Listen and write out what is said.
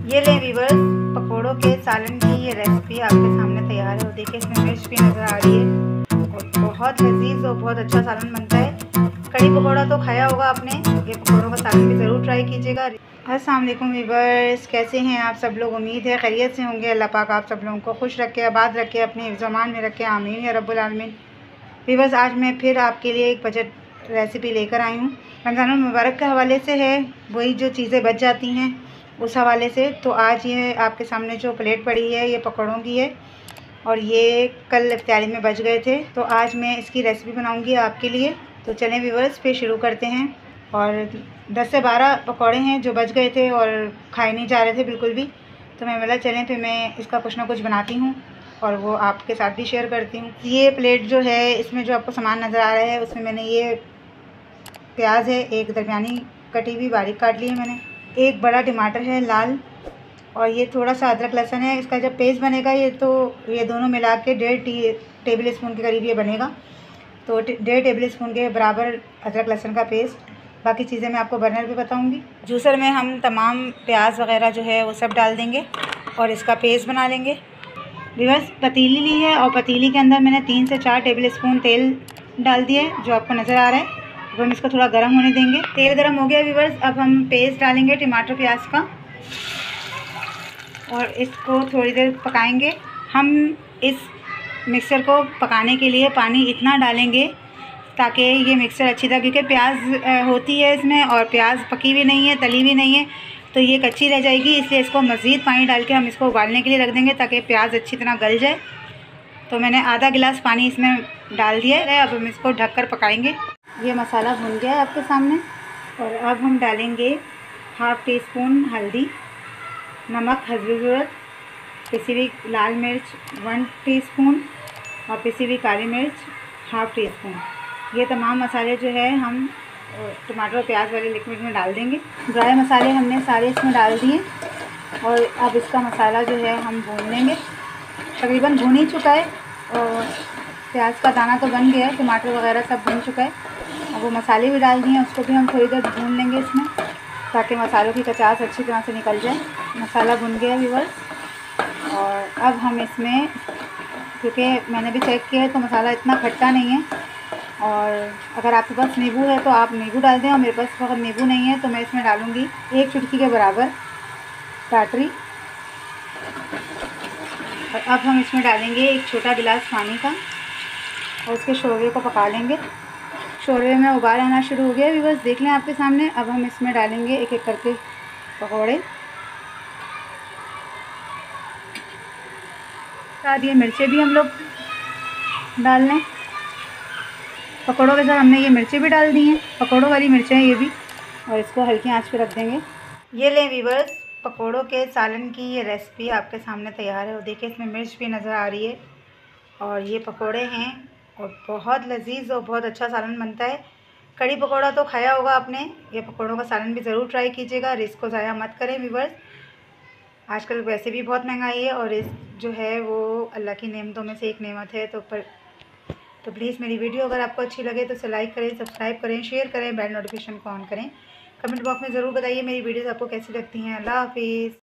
ये ले व्यूअर्स, पकोड़ों के सालन की ये रेसिपी आपके सामने तैयार है। और देखिए इसमें मिर्च भी नज़र आ रही है और बहुत लजीज और बहुत अच्छा सालन बनता है। कड़ी पकोड़ा तो खाया होगा आपने, ये पकोड़ों का सालन भी ज़रूर ट्राई कीजिएगा। अस्सलाम वालेकुम व्यूअर्स, कैसे हैं आप सब लोग? उम्मीद है खैरियत से होंगे। अल्लाह पाक आप सब लोगों को खुश रखे, आबाद रखे, अपने ज़मान में रखे, आमीन या रब्बुल आलमीन। व्यूअर्स, आज मैं फिर आपके लिए एक बजट रेसिपी लेकर आई हूँ। रमज़ान मुबारक के हवाले से है, वही जो चीज़ें बच जाती हैं उस हवाले से। तो आज ये आपके सामने जो प्लेट पड़ी है ये पकौड़ों की है और ये कल इफ्तारी में बच गए थे, तो आज मैं इसकी रेसिपी बनाऊंगी आपके लिए। तो चलें व्यूअर्स, फिर शुरू करते हैं। और 10 से 12 पकौड़े हैं जो बच गए थे और खाए नहीं जा रहे थे बिल्कुल भी, तो मैं बोला चलें फिर मैं इसका कुछ ना कुछ बनाती हूँ और वो आपके साथ भी शेयर करती हूँ। ये प्लेट जो है, इसमें जो आपको सामान नज़र आ रहा है उसमें मैंने ये प्याज है, एक दरमियानी कटी हुई बारीक काट ली है मैंने, एक बड़ा टमाटर है लाल, और ये थोड़ा सा अदरक लहसुन है। इसका जब पेस्ट बनेगा ये दोनों मिला के 1.5 टेबल स्पून के करीब ये बनेगा। तो 1.5 टेबल स्पून के बराबर अदरक लहसुन का पेस्ट। बाकी चीज़ें मैं आपको बर्नर पे बताऊंगी। जूसर में हम तमाम प्याज वगैरह जो है वो सब डाल देंगे और इसका पेस्ट बना लेंगे। व्यूअर्स, पतीली ली है और पतीली के अंदर मैंने 3 से 4 टेबल स्पून तेल डाल दिया है जो आपको नज़र आ रहा है। अब हम इसको थोड़ा गर्म होने देंगे। तेल गर्म हो गया व्यूअर्स, अब हम पेस्ट डालेंगे टमाटर प्याज का और इसको थोड़ी देर पकाएंगे। हम इस मिक्सर को पकाने के लिए पानी इतना डालेंगे ताकि ये मिक्सर अच्छी तरह, क्योंकि प्याज होती है इसमें और प्याज पकी भी नहीं है, तली भी नहीं है, तो ये कच्ची रह जाएगी। इसलिए इसको मज़ीद पानी डाल के हम इसको उबालने के लिए रख देंगे ताकि प्याज अच्छी तरह गल जाए। तो मैंने आधा गिलास पानी इसमें डाल दिया है। अब हम इसको ढककर पकाएंगे। ये मसाला भुन गया है आपके सामने और अब हम डालेंगे 1/2 टीस्पून हल्दी, नमक हस्बे ज़रूरत, पिसी हुई लाल मिर्च 1 टीस्पून और पिसी हुई काली मिर्च 1/2 टीस्पून। ये तमाम मसाले जो है हम टमाटर और प्याज वाले लिक्विड में डाल देंगे। ड्राई मसाले हमने सारे इसमें डाल दिए और अब इसका मसाला जो है हम भून लेंगे। तकरीबन भून ही चुका है और प्याज का दाना तो बन गया है, टमाटर वगैरह सब भून चुका है। अब वो मसाले भी डाल दिए हैं, उसको भी हम थोड़ी देर भून लेंगे इसमें ताकि मसालों की कचास अच्छी तरह से निकल जाए। मसाला भुन गया व्यूअर्स और अब हम इसमें, क्योंकि मैंने भी चेक किया है तो मसाला इतना खट्टा नहीं है, और अगर आपके पास नींबू है तो आप नींबू डाल दें, और मेरे पास अगर नींबू नहीं है तो मैं इसमें डालूँगी 1 चुटकी के बराबर टाटरी। और अब हम इसमें डालेंगे 1 छोटा गिलास पानी का और उसके शोरबे को पका लेंगे। शोरबे में उबाल आना शुरू हो गया व्यूअर्स, देख लें आपके सामने। अब हम इसमें डालेंगे एक एक करके पकौड़े। साथ ये मिर्चें भी हम लोग डाल लें। पकौड़ों के साथ हमने ये मिर्चें भी डाल दी हैं, पकौड़ों वाली मिर्चें हैं ये भी, और इसको हल्की आंच पे रख देंगे। ये लें व्यूअर्स, पकौड़ों के सालन की ये रेसिपी आपके सामने तैयार है। और देखिए इसमें मिर्च भी नज़र आ रही है और ये पकौड़े हैं और बहुत लजीज और बहुत अच्छा सालन बनता है। कड़ी पकौड़ा तो खाया होगा आपने, ये पकौड़ों का सालन भी ज़रूर ट्राई कीजिएगा। और इसको ज़ाया मत करें व्यूअर्स, आजकल वैसे भी बहुत महंगाई है और इस जो है वो अल्लाह की नेमतों में से एक नेमत है। तो प्लीज़ मेरी वीडियो अगर आपको अच्छी लगे तो इसे लाइक करें, सब्सक्राइब करें, शेयर करें, बेल नोटिफिकेशन को ऑन करें। कमेंट बॉक्स में ज़रूर बताइए मेरी वीडियोज़ आपको कैसी लगती हैं। अल्लाह हाफिज़।